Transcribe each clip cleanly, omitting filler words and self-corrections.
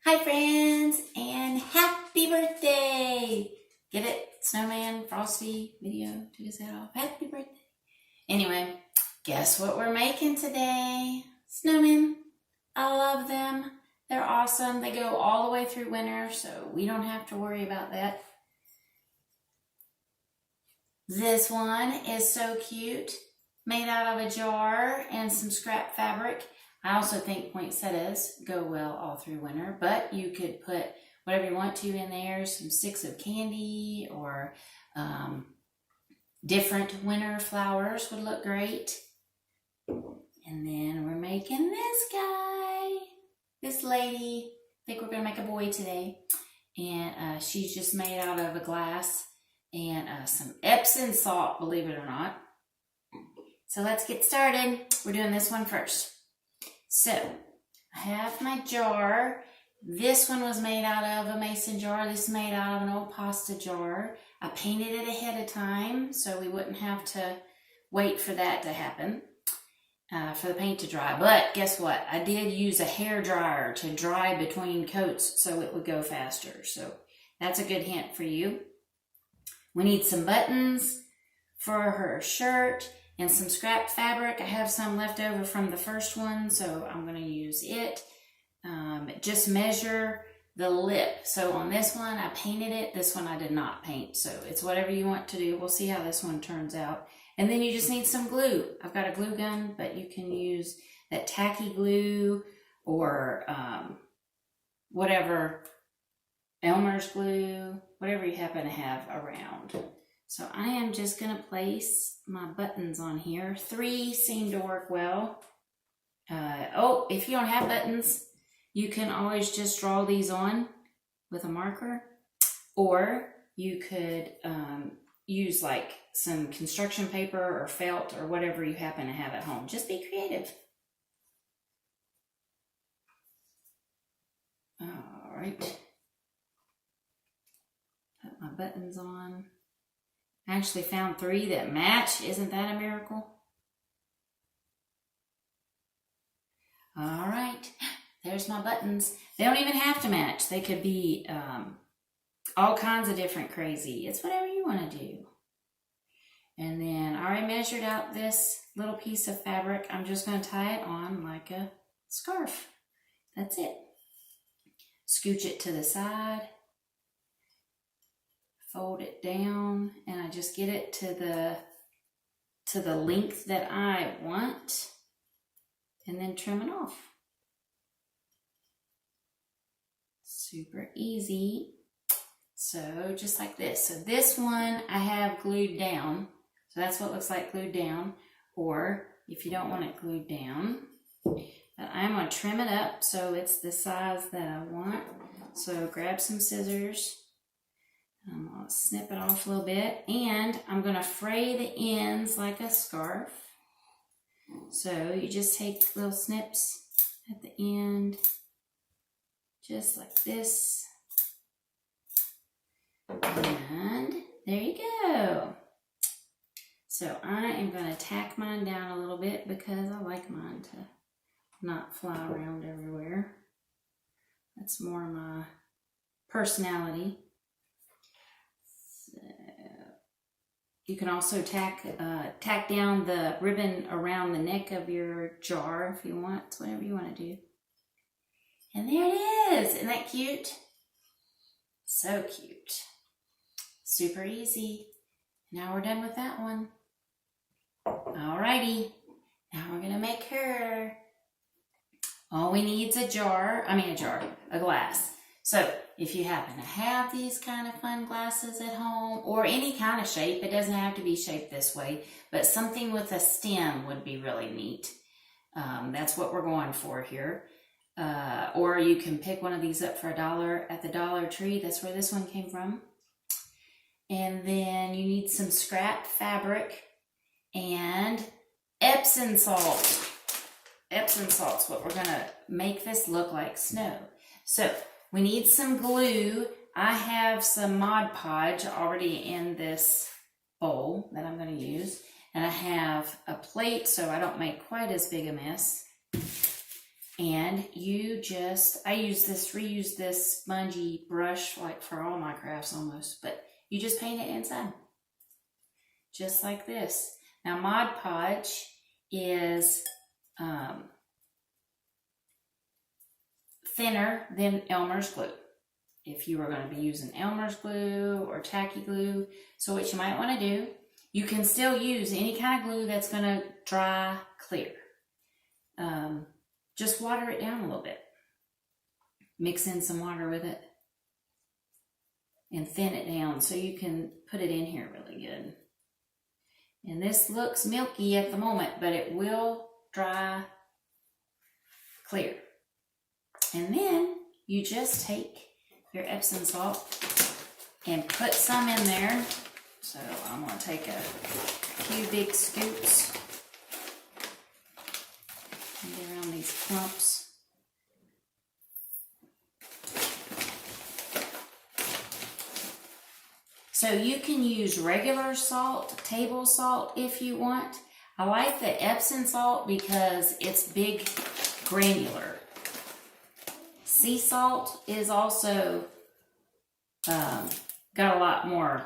Hi friends, and happy birthday! Get it? Snowman, Frosty video, took his head off. Happy birthday. Anyway, guess what we're making today? Snowmen. I love them. They're awesome. They go all the way through winter, so we don't have to worry about that. This one is so cute. Made out of a jar and some scrap fabric. I also think poinsettias go well all through winter, but you could put whatever you want to in there, some sticks of candy or different winter flowers would look great. And then we're making this guy, this lady. I think we're gonna make a boy today. And she's just made out of a glass and some Epsom salt, believe it or not. So let's get started. We're doing this one first. So I have my jar. This one was made out of a mason jar. This is made out of an old pasta jar. I painted it ahead of time so we wouldn't have to wait for that to happen, for the paint to dry. But guess what? I did use a hair dryer to dry between coats so it would go faster. So that's a good hint for you. We need some buttons for her shirt and some scrap fabric. I have some left over from the first one, so I'm going to use it. Just measure the lip. So on this one, I painted it. This one I did not paint. So it's whatever you want to do. We'll see how this one turns out. And then you just need some glue. I've got a glue gun, but you can use that tacky glue or whatever, Elmer's glue, whatever you happen to have around. So I am just going to place my buttons on here. 3 seem to work well. If you don't have buttons, you can always just draw these on with a marker. Or you could use like some construction paper or felt or whatever you happen to have at home. Just be creative. All right. Put my buttons on. I actually found 3 that match. Isn't that a miracle? All right, there's my buttons. They don't even have to match. They could be all kinds of different crazy. It's whatever you want to do. And then I already measured out this little piece of fabric. I'm just going to tie it on like a scarf. That's it. Scooch it to the side. Fold it down, and I just get it to the length that I want, and then trim it off. Super easy. So just like this. So this one I have glued down. So that's what it looks like glued down. Or if you don't want it glued down, but I'm going to trim it up so it's the size that I want. So grab some scissors. I'm going to snip it off a little bit, and I'm going to fray the ends like a scarf. So you just take little snips at the end, just like this. And there you go. So I am going to tack mine down a little bit because I like mine to not fly around everywhere. That's more my personality. You can also tack down the ribbon around the neck of your jar if you want. It's whatever you want to do. And there it is. Isn't that cute? So cute. Super easy. Now we're done with that one. Alrighty. Now we're going to make her. All we need is a glass. So if you happen to have these kind of fun glasses at home, or any kind of shape, it doesn't have to be shaped this way, but something with a stem would be really neat. That's what we're going for here. Or you can pick one of these up for $1 at the Dollar Tree. That's where this one came from. And then you need some scrap fabric and Epsom salt. Epsom salt's what we're going to make this look like snow. So we need some glue. I have some Mod Podge already in this bowl that I'm going to use. And I have a plate so I don't make quite as big a mess. And you just, I reuse this spongy brush like for all my crafts almost, but you just paint it inside. Just like this. Now Mod Podge is thinner than Elmer's glue. If you were going to be using Elmer's glue or tacky glue. So what you might want to do, you can still use any kind of glue that's going to dry clear. Just water it down a little bit. Mix in some water with it. And thin it down so you can put it in here really good. And this looks milky at the moment, but it will dry clear. And then you just take your Epsom salt and put some in there. So I'm going to take a few big scoops and get around these clumps. So you can use regular salt, table salt if you want. I like the Epsom salt because it's big, granular. Sea salt is also got a lot more,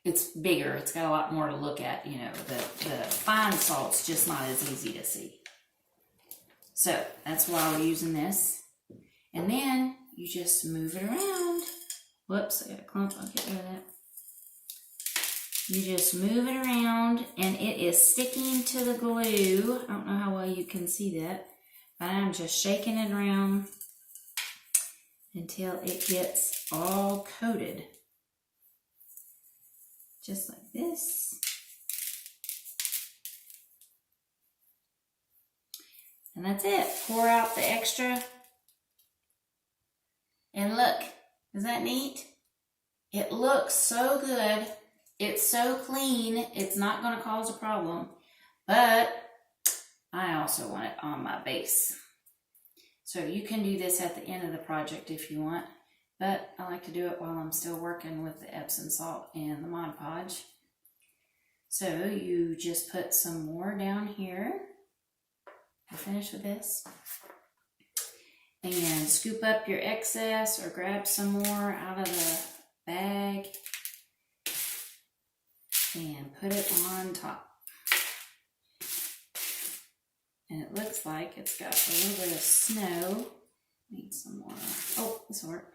it's bigger, it's got a lot more to look at, you know. The fine salt's just not as easy to see. So that's why we're using this. And then you just move it around. Whoops, I got a clump, I'll get rid of that. You just move it around and it is sticking to the glue. I don't know how well you can see that, but I'm just shaking it around until it gets all coated. Just like this. And that's it. Pour out the extra. And look, is that neat? It looks so good. It's so clean, it's not going to cause a problem, but I also want it on my base. So you can do this at the end of the project if you want, but I like to do it while I'm still working with the Epsom salt and the Mod Podge. So you just put some more down here. We're finished with this. And scoop up your excess or grab some more out of the bag. And put it on top. And it looks like it's got a little bit of snow. Need some more. Oh, this will work.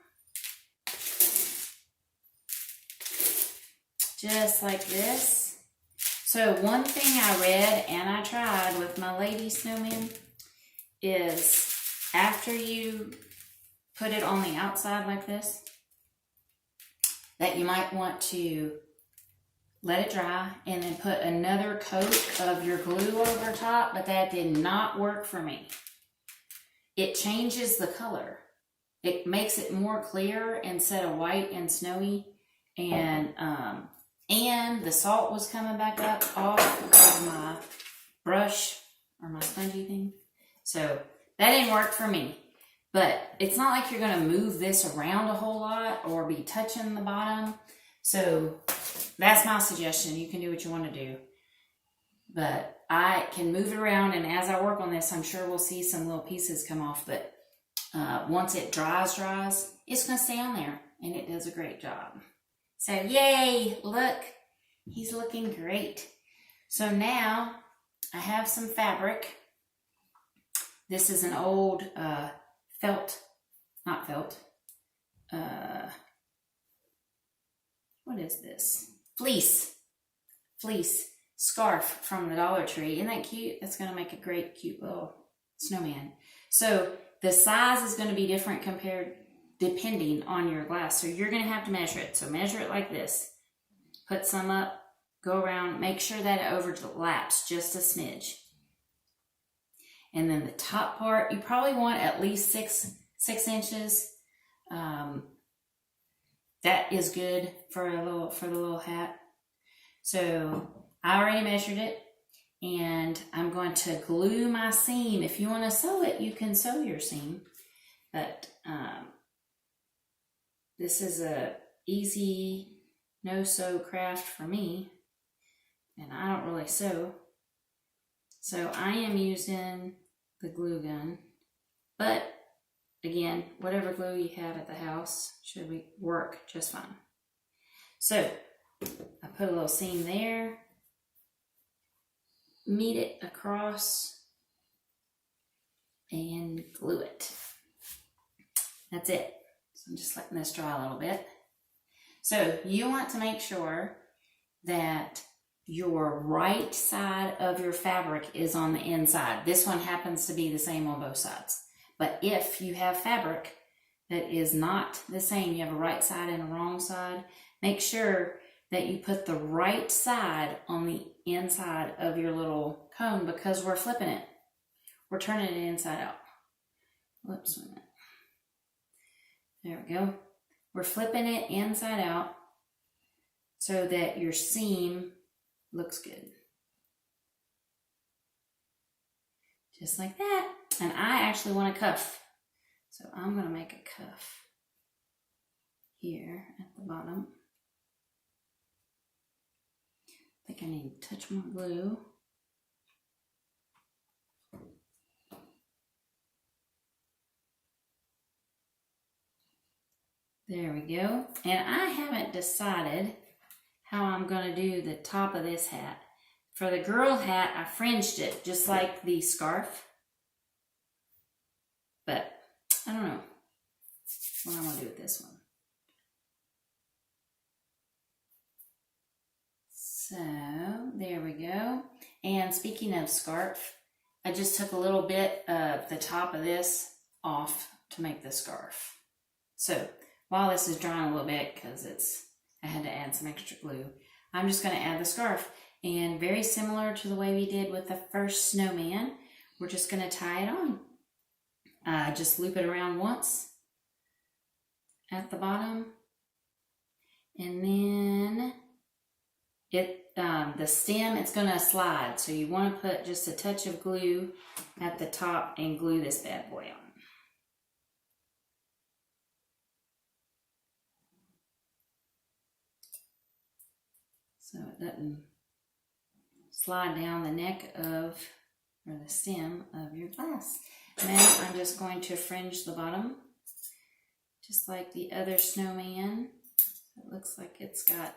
Just like this. So one thing I read and I tried with my lady snowman is after you put it on the outside like this, that you might want to let it dry and then put another coat of your glue over top, but that did not work for me. It changes the color. It makes it more clear instead of white and snowy. And the salt was coming back up off of my brush or my spongy thing. So that didn't work for me. But it's not like you're going to move this around a whole lot or be touching the bottom. So that's my suggestion. You can do what you want to do. But I can move it around, and as I work on this, I'm sure we'll see some little pieces come off. But once it dries, it's going to stay on there, and it does a great job. So yay, look, he's looking great. So now I have some fabric. This is an old what is this? Fleece scarf from the Dollar Tree. Isn't that cute? That's going to make a great, cute little snowman. So the size is going to be different depending on your glass. So you're going to have to measure it. So measure it like this. Put some up, go around, make sure that it overlaps just a smidge. And then the top part, you probably want at least six inches. That is good for the little hat. So I already measured it, and I'm going to glue my seam. If you want to sew it, you can sew your seam, but this is a easy no-sew craft for me, and I don't really sew. So I am using the glue gun But again, whatever glue you have at the house should work just fine. So I put a little seam there, meet it across, and glue it. That's it. So I'm just letting this dry a little bit. So you want to make sure that your right side of your fabric is on the inside. This one happens to be the same on both sides. But if you have fabric that is not the same, you have a right side and a wrong side, make sure that you put the right side on the inside of your little cone, because we're flipping it. We're turning it inside out. Whoops, wait a minute. There we go. We're flipping it inside out so that your seam looks good. Just like that. And I actually want a cuff. So I'm going to make a cuff here at the bottom. I think I need to touch my glue. There we go. And I haven't decided how I'm going to do the top of this hat. For the girl hat, I fringed it just like the scarf. But I don't know what I'm going to do with this one. So there we go. And speaking of scarf, I just took a little bit of the top of this off to make the scarf. So while this is drying a little bit, because I had to add some extra glue, I'm just going to add the scarf. And very similar to the way we did with the first snowman, we're just going to tie it on. Just loop it around once at the bottom. And then the stem, it's going to slide. So you want to put just a touch of glue at the top and glue this bad boy on. So it doesn't slide down the neck of, or the stem of your glass. Now I'm just going to fringe the bottom, just like the other snowman. It looks like it's got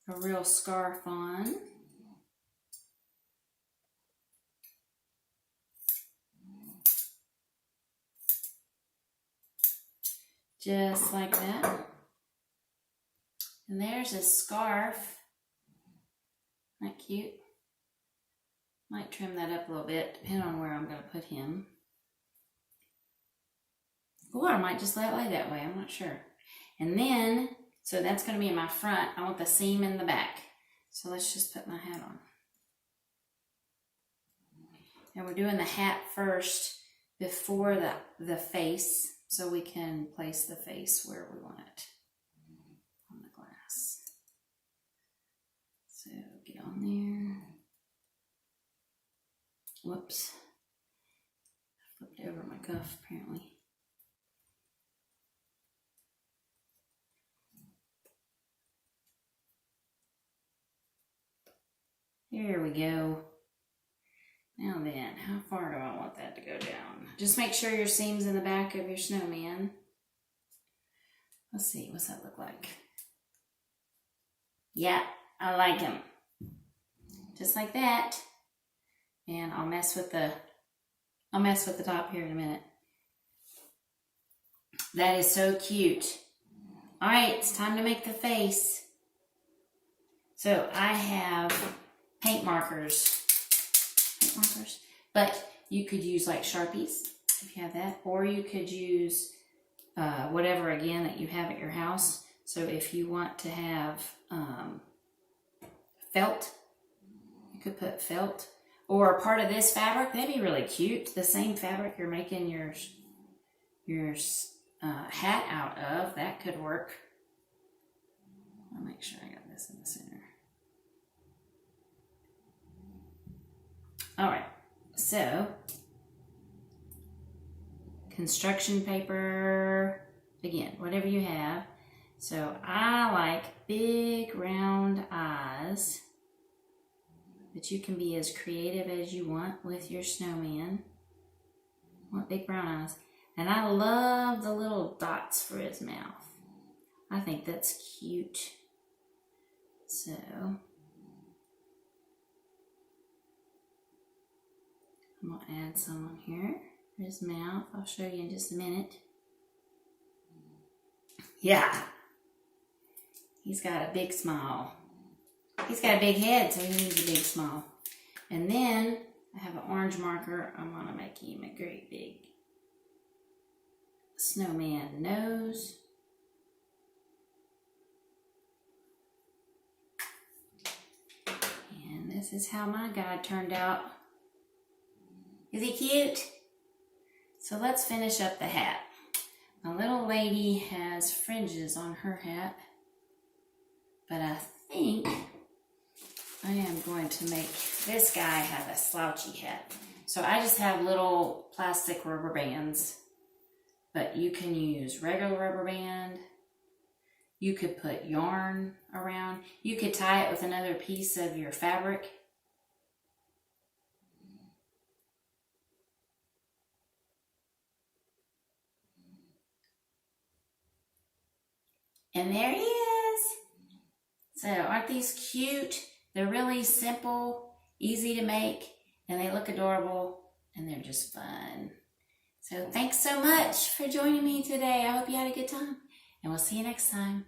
a real scarf on. Just like that. And there's a scarf. Isn't that cute? Might trim that up a little bit, depending on where I'm going to put him. Or I might just let it lay that way, I'm not sure. And then, so that's going to be in my front. I want the seam in the back. So let's just put my hat on. And we're doing the hat first before the face, so we can place the face where we want it on the glass. So get on there. Whoops. I flipped over my cuff apparently. Here we go. Now then, how far do I want that to go down? Just make sure your seam's in the back of your snowman. Let's see, what's that look like? Yeah, I like him. Just like that. And I'll mess with the top here in a minute. That is so cute. All right, it's time to make the face. So I have paint markers, but you could use like Sharpies if you have that, or you could use whatever again that you have at your house. So if you want to have felt, you could put felt, or a part of this fabric. That'd be really cute. The same fabric you're making your hat out of, that could work. I'll make sure I got this in the center. All right, so construction paper, again, whatever you have. So I like big round eyes, but you can be as creative as you want with your snowman. want big brown eyes. And I love the little dots for his mouth. I think that's cute. So, I'm going to add some on here for his mouth. I'll show you in just a minute. Yeah. He's got a big smile. He's got a big head, so he needs a big smile. And then I have an orange marker. I'm going to make him a great big snowman nose. And this is how my guy turned out. Is he cute? So let's finish up the hat. My little lady has fringes on her hat, but I think I am going to make this guy have a slouchy hat. So I just have little plastic rubber bands, but you can use regular rubber band. You could put yarn around. You could tie it with another piece of your fabric. And there he is. So aren't these cute? They're really simple, easy to make, and they look adorable, and they're just fun. So thanks so much for joining me today. I hope you had a good time, and we'll see you next time.